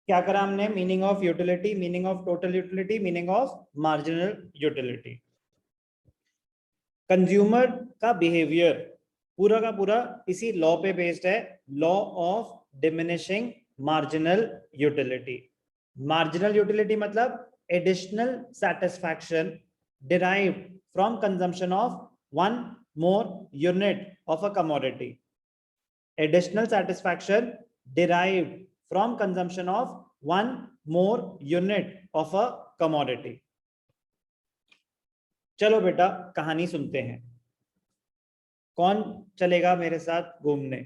क्या करा हमने? Meaning of utility, meaning of total utility, meaning of marginal utility. Consumer का बिहेवियर पूरा का पूरा इसी लॉ पे बेस्ड है, law of diminishing marginal utility. Marginal utility मतलब additional satisfaction derived from consumption of one more unit of a commodity. Additional satisfaction derived from consumption of one more unit of a commodity. चलो बेटा कहानी सुनते हैं। कौन चलेगा मेरे साथ घूमने?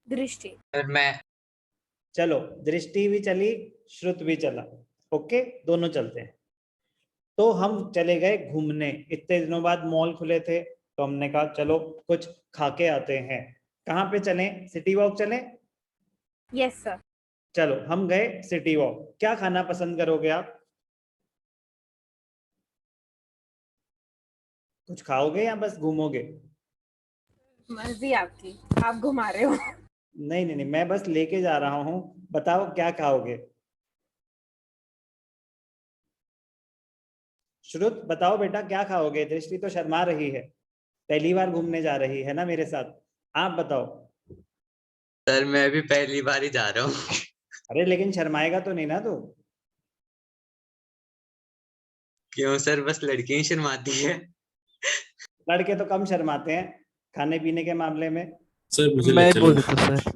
दृष्टि। मैं। चलो, दृष्टि भी चली, श्रुत भी चला। ओके, दोनों चलते हैं। तो हम चले गए घूमने। इतने दिनों बाद मॉल खुले थे तो हमने कहा चलो कुछ खा के आते हैं। कहाँ पे चलें? सिटी वॉक चलें? Yes sir. चलो हम गए सिटी वॉक। क्या खाना पसंद करोगे आप? कुछ खाओगे या बस घूमोगे? मर्जी आपकी, आप घुमा रहे हो। नहीं नहीं नहीं, मैं बस लेके जा रहा हूँ। बताओ क्या खाओगे? श्रुत बताओ बेटा क्या खाओगे? दृष्टि तो शर्मा रही है, पहली बार घूमने जा रही है ना मेरे साथ। आप बताओ। सर मैं भी पहली बार ही जा रहा हूँ। अरे लेकिन शर्माएगा तो नहीं ना तू? क्यों सर, बस लड़कियां ही शर्माती है। लड़के तो कम शर्माते हैं खाने पीने के मामले में। सर मुझे मैं चलो। बोल देता सर।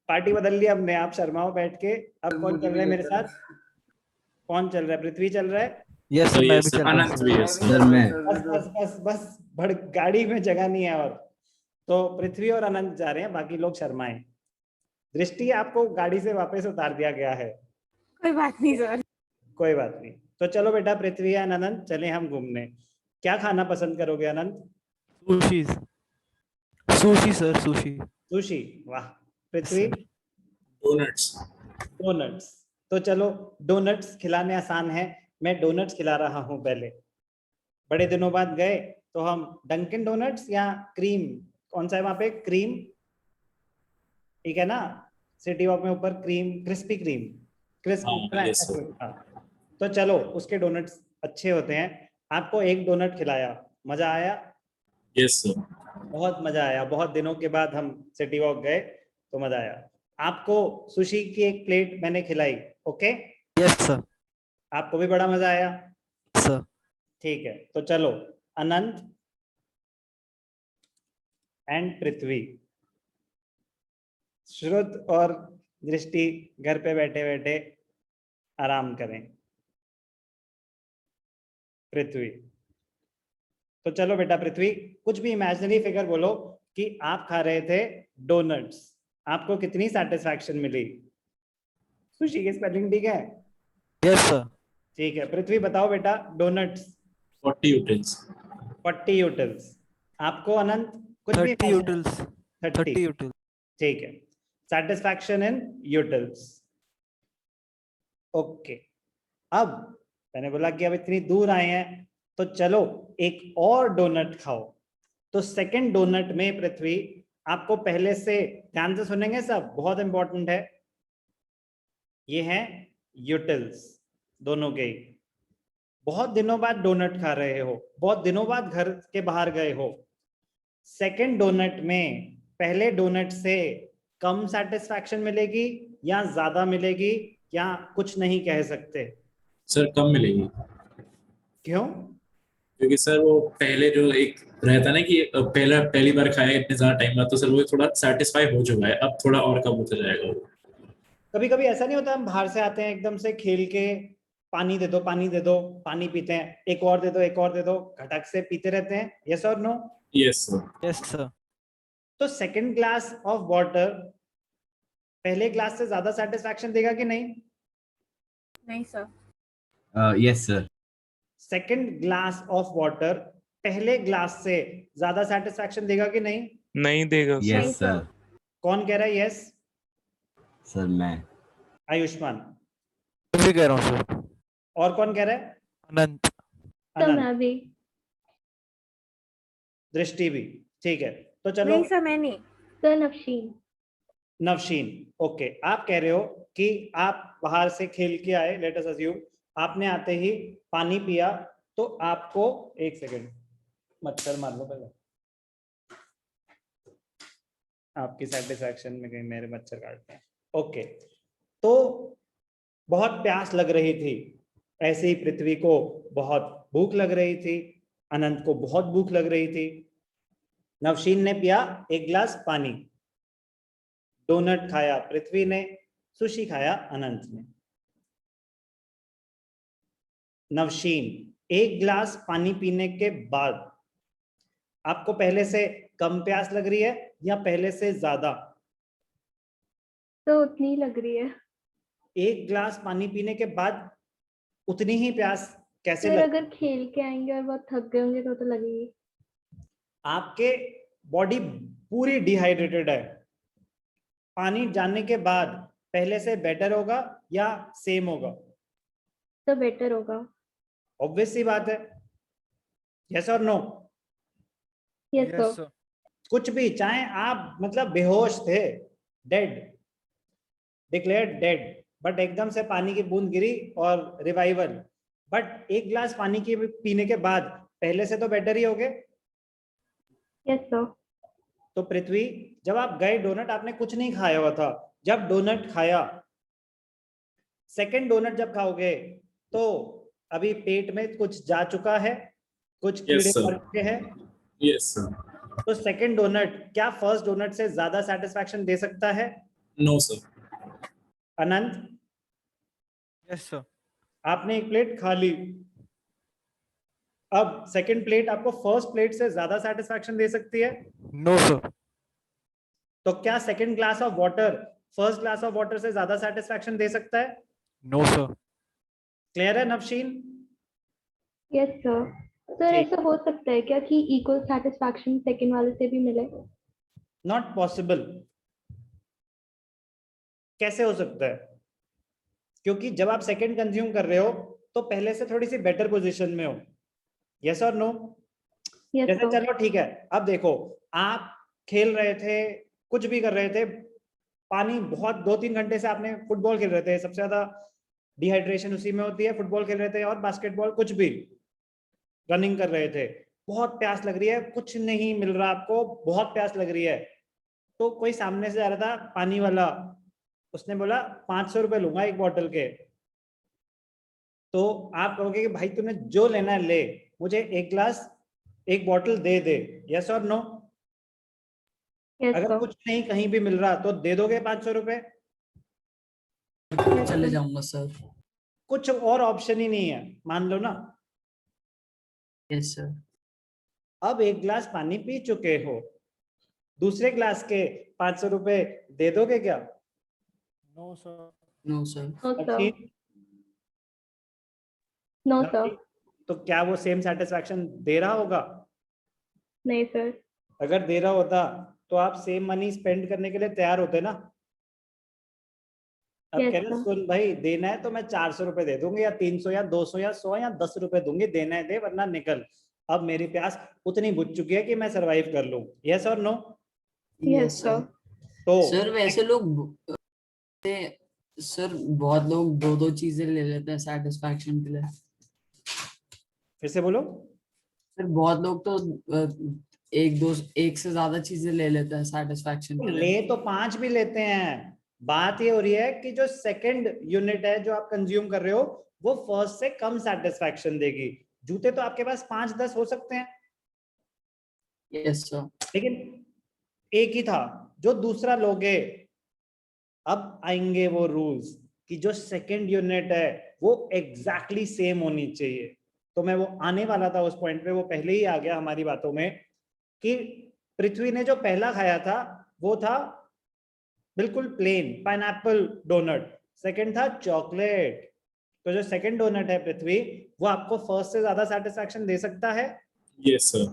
पार्टी बदल ली हमने, आप शर्माओ बैठ के। अब कौन चल रहा है मेरे साथ? कौन चल रहा है? पृथ्वी चल रहा है? यस सर, मैं भी चल रहा हूँ अनंत भी है सर। सर। मैं बस बस बस बस, भड़ गाड़ी में जगह नहीं है और। तो पृथ्वी और अनंत जा रहे हैं, बाकी लोग शर्माए। दृष्टि आपको गाड़ी से वापस उतार दिया गया है। कोई बात नहीं सर। कोई बात नहीं। तो चलो बेटा, पृथ्वी या अनंत चले हम घूमने। क्या खाना पसंद करोगे Anant? Sushi. Sushi sir, sushi. Sushi, वाह। पृथ्वी? डोनट्स। डोनट्स। तो चलो, डोनट्स खिलाने आसान है, मैं डोनट्स खिला रहा हूँ पहले। बड़े दिनों बाद गए तो हम डंकिन डोनट्स या क्रीम, कौन सा है वहां पे? क्रीम, ठीक है ना? सिटी वॉक में ऊपर क्रीम, क्रिस्पी क्रीम, हाँ, yes, sir. तो चलो उसके डोनट्स अच्छे होते हैं। आपको एक डोनट खिलाया, मजा आया? Yes sir. बहुत मजा आया। बहुत दिनों के बाद हम सिटी वॉक गए तो मजा आया। आपको सुशी की एक प्लेट मैंने खिलाई, ओके? Yes sir. आपको भी बड़ा मजा आया? सर ठीक है, तो चलो अनंत एंड पृथ्वी, श्रुत और दृष्टि घर पे बैठे बैठे आराम करें। पृथ्वी, तो चलो बेटा पृथ्वी, कुछ भी इमेजिनरी फिगर बोलो कि आप खा रहे थे डोनट्स, आपको कितनी सेटिस्फैक्शन मिली? सुशी की स्पेलिंग ठीक है? Yes sir. ठीक है। पृथ्वी बताओ बेटा, डोनट्स 40 यूटेंस। 40 यूटिल्स। आपको अनंत? कुछ भी 30 यूटिल्स। 30 30 यूटिल्स। ठीक है। सेटिस्फैक्शन इन यूटिल्स, ओके। अब मैंने बोला कि अब इतनी दूर आए हैं तो चलो एक और डोनट खाओ। तो सेकंड डोनट में पृथ्वी, आपको पहले से ध्यान से सुनेंगे सब, बहुत इंपॉर्टेंट है। ये है यूटिल्स दोनों के। बहुत दिनों बाद डोनट खा रहे हो, बहुत दिनों बाद घर के बाहर गए हो। सेकंड डोनट में पहले डोनट से कम सेटिस्फैक्शन मिलेगी या ज्यादा मिलेगी, या कुछ नहीं कह सकते? सर कम मिलेगी, क्यों? क्योंकि सर वो पहले जो एक रहता ना कि पहली बार खाया इतने ज्यादा टाइम बाद, तो सर वो थोड़ा सेटिस्फाई हो चुका है, अब थोड़ा और कम होता जाएगा वो। कभी कभी ऐसा नहीं होता, हम बाहर से आते हैं एकदम से खेल के, पानी दे दो पानी दे दो, पानी पीते हैं, एक और दे दो एक और दे दो, घटक से पीते रहते हैं, यस और no? Yes sir. Yes sir. तो सेकंड ग्लास ऑफ वाटर पहले ग्लास से ज्यादा सेटिस्फैक्शन देगा कि नहीं? नहीं sir. Yes sir. Second glass of water पहले ग्लास से ज्यादा सेटिस्फैक्शन देगा कि नहीं? नहीं देगा सर। नहीं यस सर। कौन कह रहा है यस? सर मैं। आयुष्मान। मैं भी कह रहा हूँ सर। और कौन कह रहा है? अनंत। तो अनंत। मैं भी। दृष्टि भी। ठीक है, तो चलो। नहीं सर, मैं नहीं। तो नफशीन। नवशीन, ओके, आप कह रहे हो कि आप बाहर से खेल के आए, लेट अस अज्यूम, आपने आते ही पानी पिया, तो आपको, एक सेकेंड, मच्छर मार लो पहले, आपकी सेटिस्फैक्शन में कहीं मेरे मच्छर काटते हैं। ओके, तो बहुत प्यास लग रही थी, ऐसे ही पृथ्वी को बहुत भूख लग रही थी, अनंत को बहुत भूख लग रही थी। नवशीन ने पिया एक गिलास पानी, डोनट खाया पृथ्वी ने, सुशी खाया अनंत ने। नवशीन, एक गिलास पानी पीने के बाद आपको पहले से कम प्यास लग रही है या पहले से ज्यादा? तो उतनी लग रही है। एक गिलास पानी पीने के बाद उतनी ही प्यास कैसे फिर लग? अगर खेल के आएंगे और बहुत थक गए होंगे तो लगेगी। आपके बॉडी पूरी डिहाइड्रेटेड है, पानी जाने के बाद पहले से बेटर होगा या सेम होगा? तो बेटर होगा। ऑब्वियस सी बात है, यस और no? Yes yes sir. Sir. कुछ भी, चाहे आप मतलब बेहोश थे, डेड, डिक्लेयर्ड डेड, बट एकदम से पानी की बूंद गिरी और रिवाइवल, बट एक गिलास पानी की पीने के बाद पहले से तो बेटर ही हो गए। Yes sir. तो पृथ्वी, जब आप गए डोनट आपने कुछ नहीं खाया हुआ था, जब डोनट खाया, सेकंड डोनट जब खाओगे तो अभी पेट में कुछ जा चुका है, कुछ कीड़े sir. मर चुके हैं, Yes, sir. तो सेकंड डोनट क्या फर्स्ट डोनट से ज्यादा सेटिस्फैक्शन दे सकता है? No, sir. Anant, yes sir. आपने एक प्लेट खा ली, अब सेकंड प्लेट आपको फर्स्ट प्लेट से ज्यादा सेटिस्फैक्शन दे सकती है? No sir. तो क्या second glass of water first glass of water से ज्यादा सेटिस्फैक्शन दे सकता है? No sir. क्लियर है नवशीन? Yes sir. सर ठीक। ऐसा हो सकता है क्या कि इक्वल सेटिस्फैक्शन सेकंड वाले से भी मिले? Not possible. कैसे हो सकता है? क्योंकि जब आप सेकंड कंज्यूम कर रहे हो तो पहले से थोड़ी सी बेटर पोजीशन में हो, यस और नो? यस जैसे सर। चलो ठीक है, अब देखो, आप खेल रहे थे, कुछ भी कर रहे थे, पानी बहुत 2-3 घंटे से आपने फुटबॉल खेल रहे थे, सबसे ज्यादा डिहाइड्रेशन उसी में होती है, फुटबॉल खेल रहे थे और बास्केटबॉल, कुछ भी रनिंग कर रहे थे, बहुत प्यास लग रही है, कुछ नहीं मिल रहा आपको, बहुत प्यास लग रही है, तो कोई सामने से आ रहा था पानी वाला, उसने बोला 500 रुपए लूंगा एक बोतल के, तो आप कहोगे कि भाई तूने जो लेना है ले, मुझे एक गिलास एक बोतल दे दे, यस और नो? यस अगर सर। कुछ नहीं कहीं भी मिल रहा तो दे दोगे 500 रुपए? चले जाऊंगा सर। कुछ और ऑप्शन ही नहीं है, मान लो ना। Yes sir. अब एक गिलास पानी पी चुके हो, दूसरे गिलास के 500 रुपए दे दोगे क्या? No sir. No sir. No sir. Navsheen? No sir. Navsheen, तो क्या वो सेम सेटिस्फैक्शन दे रहा होगा? नहीं सर। अगर दे रहा होता तो आप सेम मनी स्पेंड करने के लिए तैयार होते ना। अब Yes, कह रहे sir. सुन भाई, देना है तो मैं 400 रुपए दे दूंगी या 300 या 200 या 100 या 10 रुपए दूंगी, देना है दे वरना निकल, अब मेरी प्यास उतनी बुझ चुकी है कि मैं सरवाइव कर लूं, यस और नो? Yes, sir. तो सर वैसे लोग सर बहुत लोग दो दो चीजें ले लेते हैं सेटिस्फैक्शन के लिए। फिर से बोलो। सर बहुत लोग तो एक से ज्यादा चीजें ले लेते हैं सेटिस्फैक्शन के लिए। ले तो 5 भी लेते हैं, बात ये हो रही है कि जो सेकंड यूनिट है जो आप कंज्यूम कर रहे हो वो फर्स्ट से कम सेटिस्फैक्शन देगी। जूते तो आपके पास 5-10 हो सकते हैं, यस सर। लेकिन एक ही था, जो दूसरा लोगे, अब आएंगे वो रूल्स कि जो सेकंड यूनिट है वो एग्जैक्टली सेम होनी चाहिए। तो मैं वो आने वाला था उस पॉइंट पे, वो पहले ही आ गया हमारी बातों में कि पृथ्वी ने जो पहला खाया था वो था बिल्कुल प्लेन पाइनएप्पल डोनट, सेकंड था चॉकलेट। तो जो सेकंड डोनट है पृथ्वी, वो आपको फर्स्ट से ज्यादा सेटिस्फैक्शन दे सकता है। Yes, sir.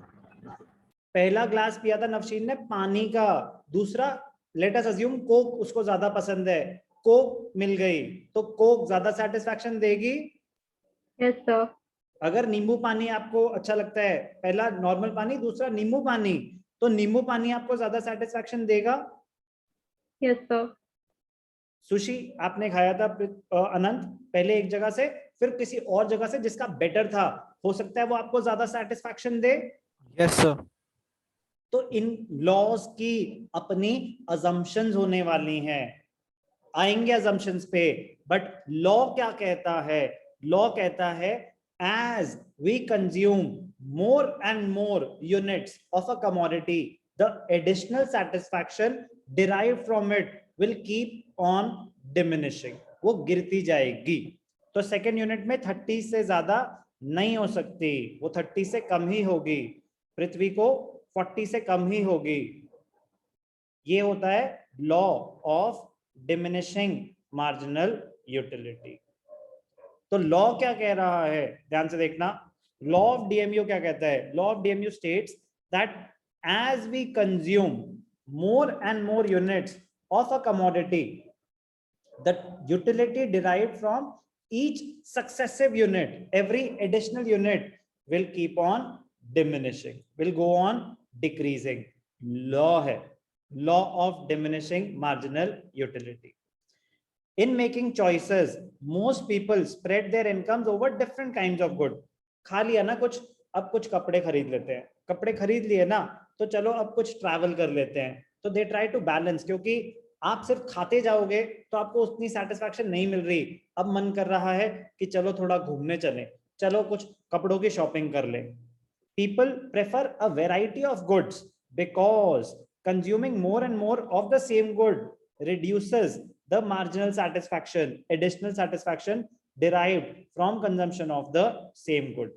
पहला ग्लास पिया था नवशीन ने पानी का, दूसरा लेट अस अज्यूम कोक उसको ज्यादा पसंद है, कोक मिल गई तो कोक ज्यादा सेटिस्फैक्शन देगी। Yes, sir. अगर नींबू पानी आपको अच्छा लगता है, पहला नॉर्मल पानी दूसरा नींबू पानी, तो नींबू पानी आपको ज्यादा सेटिस्फैक्शन देगा। Yes, sir. सुशी आपने खाया था अनंत, पहले एक जगह से फिर किसी और जगह से जिसका बेटर था, हो सकता है वो आपको ज्यादा सेटिस्फैक्शन दे। Yes, sir. तो इन लॉज की अपनी अजम्पशंस होने वाली हैं, आएंगे अजम्पशंस पे। बट लॉ क्या कहता है? लॉ कहता है as we consume more and more units of a commodity, the additional satisfaction derived from it will keep on diminishing, वो गिरती जाएगी। तो सेकेंड यूनिट में 30 से ज्यादा नहीं हो सकती, वो 30 से कम ही होगी। पृथ्वी को 40 से कम ही होगी। ये होता है law of diminishing marginal utility. तो लॉ क्या कह रहा है, ध्यान से देखना। लॉ ऑफ डीएमयू क्या कहता है? Law of DMU states that as we consume more and more units of a commodity, the utility derived from each successive unit, every additional unit will keep on diminishing, will go on decreasing. Law है, law of diminishing marginal utility. In making choices, most people spread their incomes over different kinds of good. खा लिया ना कुछ, अब कुछ कपड़े खरीद लेते हैं, कपड़े खरीद लिए ना तो चलो अब कुछ ट्रैवल कर लेते हैं। तो दे ट्राई टू बैलेंस, क्योंकि आप सिर्फ खाते जाओगे तो आपको उतनी सेटिस्फैक्शन नहीं मिल रही। अब मन कर रहा है कि चलो थोड़ा घूमने चलें, चलो कुछ कपड़ों की शॉपिंग कर लें। People prefer a variety of goods because consuming more and more of the same good reduces the marginal satisfaction, additional satisfaction derived from consumption of the same good.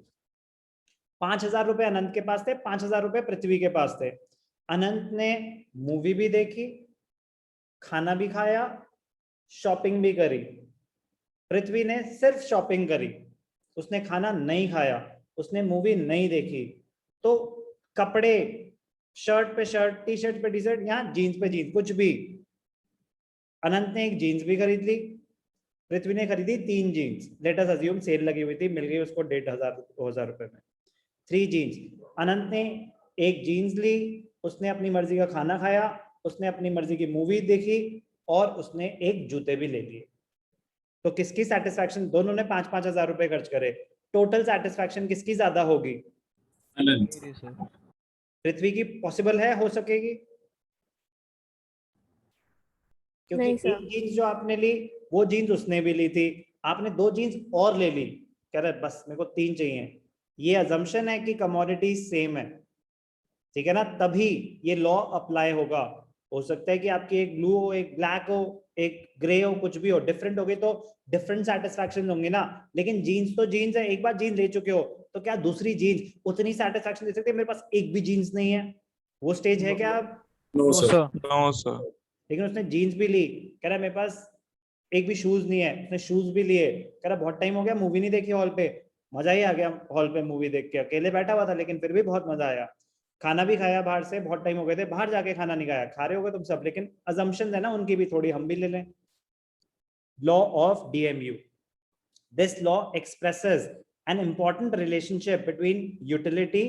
5,000 रुपए अनंत के पास थे, 5,000 रुपए पृथ्वी के पास थे। अनंत ने मूवी भी देखी, खाना भी खाया, शॉपिंग भी करी। पृथ्वी ने सिर्फ शॉपिंग करी, उसने खाना नहीं खाया, उसने मूवी नहीं देखी। तो कपड़े, शर्ट पे शर्ट, टी शर्ट पे टी शर्ट, यहाँ जीन्स पे जीन्स, कुछ भी। अनंत ने एक जीन्स भी खरीद ली, पृथ्वी ने खरीदी 3 jeans. Let us assume sale लगी हुई थी, मिल गई उसको 1,500 रुपए में 3 जीन्स। अनंत ने एक जीन्स ली, उसने अपनी मर्जी का खाना खाया, उसने अपनी मर्जी की मूवी देखी और उसने एक जूते भी ले लिए। तो किसकी सेटिस्फैक्शन? दोनों ने 5-5 हजार रुपए खर्च करे, टोटल सेटिस्फैक्शन किसकी ज्यादा होगी? अनंत। मेरी सर। पृथ्वी की पॉसिबल है, हो सकेगी? क्योंकि नहीं एक सर। जीन्स जो आपने ली वो जीन्स उसने भी ली थी, आपने 2 जीन्स और ले ली, कह रहे बस मेरे को 3 चाहिए। ये अजम्पशन है कि कमोडिटी सेम है, ठीक है ना, तभी ये लॉ अप्लाई होगा। हो सकता है कि आपकी एक ब्लू हो, एक ब्लैक हो, एक ग्रे हो, कुछ भी हो, डिफरेंट होगी तो डिफरेंट सेटिस्फैक्शन होंगी ना। लेकिन जीन्स तो जीन्स है, एक बार जीन्स ले चुके हो तो क्या दूसरी जीन्स उतनी सेटिस्फैक्शन दे सकते हैं? मेरे पास एक भी जीन्स नहीं है, वो स्टेज है क्या? No no sir. Sir. No sir. लेकिन उसने जीन्स भी ली, कह रहा मेरे पास एक भी शूज नहीं है, उसने शूज भी लिए, कह रहा बहुत टाइम हो गया मूवी नहीं देखी हॉल पे, मजा ही आ गया हॉल पे मूवी देख के, अकेले बैठा हुआ था लेकिन फिर भी बहुत मजा आया। खाना भी खाया बाहर से, बहुत टाइम हो गए थे बाहर जाके खाना नहीं खाया, खा रहे होगे तुम सब, लेकिन अजम्पशन है ना उनकी भी, थोड़ी हम भी ले लें। Law of DMU, this law expresses an important relationship between utility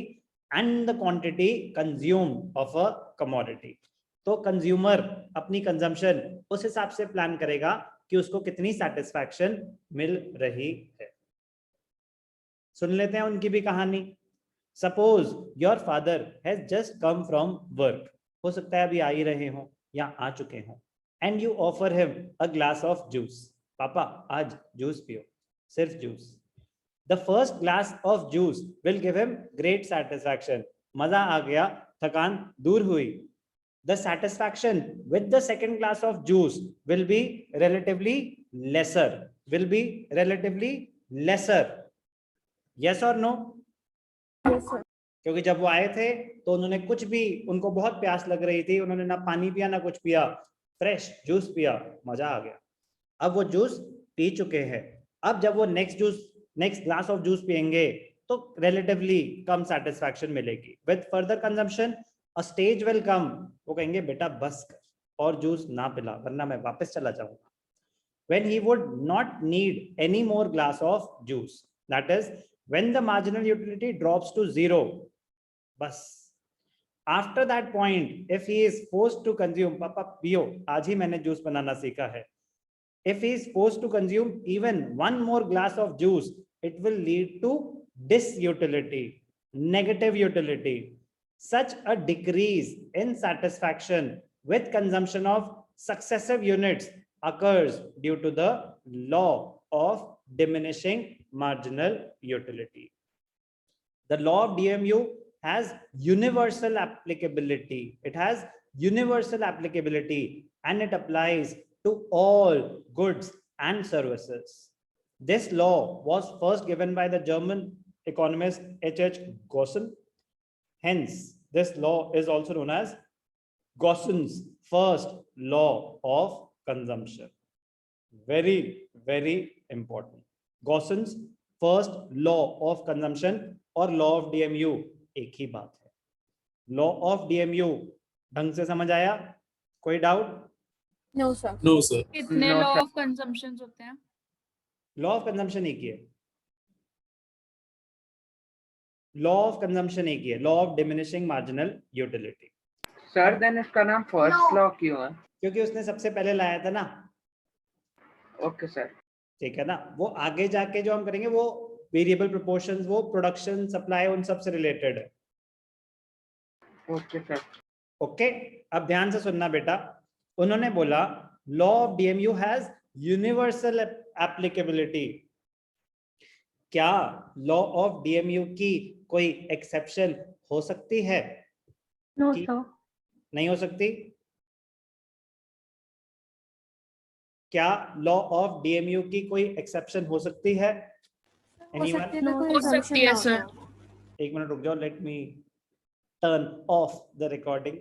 and the quantity consumed of a commodity. तो कंज्यूमर अपनी कंजम्पशन उस हिसाब से प्लान करेगा कि उसको कितनी सेटिस्फैक्शन मिल रही है। सुन लेते हैं उनकी भी कहानी। Suppose your father has just come from work, हो सकता है अभी आ ही रहे हो या आ चुके हो, and you offer him a glass of juice. पापा आज जूस पियो, सिर्फ juice. The first glass of juice will give him great satisfaction. मजा आ गया, थकान दूर हुई। The satisfaction with the second glass of juice will be relatively lesser. Will be relatively lesser. Yes or no? Yes sir. क्योंकि जब वो आए थे तो उन्होंने कुछ भी, उनको बहुत प्यास लग रही थी, उन्होंने ना पानी पिया ना कुछ पिया, फ्रेश जूस पिया, मजा आ गया। अब वो जूस पी चुके हैं, अब जब वो नेक्स्ट ग्लास ऑफ जूस पिएंगे तो रिलेटिवली कम सेटिस्फैक्शन मिलेगी। With further consumption a stage will come, वो कहेंगे बेटा बस कर और जूस ना पिला वरना मैं वापस चला जाऊंगा। When he would not need any more glass of juice, that is when the marginal utility drops to 0, बस after that point if he is forced to consume, पापा पियो, आज ही मैंने जूस बनाना सीखा है, if he is forced to consume even one more glass of juice, it will lead to disutility, negative utility. Such a decrease in satisfaction with consumption of successive units occurs due to the law of diminishing marginal utility. The law of DMU has universal applicability. It has universal applicability and it applies to all goods and services. This law was first given by the German economist H.H. Gaussen. Hence, this law is also known as Gaussen's first law of consumption. Very, very important. Gaussen's first law of consumption और law of DMU एक ही बात है. Law of DMU ढंग से समझ आया? कोई doubt? No, sir. No, sir. कितने No, law sir. Of consumptions होते हैं? लॉ ऑफ कंजम्पशन एक ही है. लॉ ऑफ कंजम्पशन एक ही है. Law of diminishing marginal utility. Sir then इसका नाम फर्स्ट लॉ क्यों है? क्योंकि उसने सबसे पहले लाया था ना. Okay sir. ठीक है ना. वो आगे जाके जो हम करेंगे वो वेरिएबल प्रोपोर्शंस, वो प्रोडक्शन, सप्लाई, उन सब से रिलेटेड है. Okay sir. ओके, अब ध्यान से सुनना बेटा. उन्होंने बोला law of DMU has universal applicability. क्या लॉ ऑफ डीएमयू की कोई एक्सेप्शन हो सकती है? No, कि- sir. नहीं हो सकती. क्या लॉ ऑफ डीएमयू की कोई एक्सेप्शन हो सकती है? हो Anyone? सकती है तो कोई हो assumption सकती है, ना sir. होता. एक मिनट रुक जाओ, let me turn off the recording.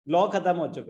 Law खत्म हो चुका है.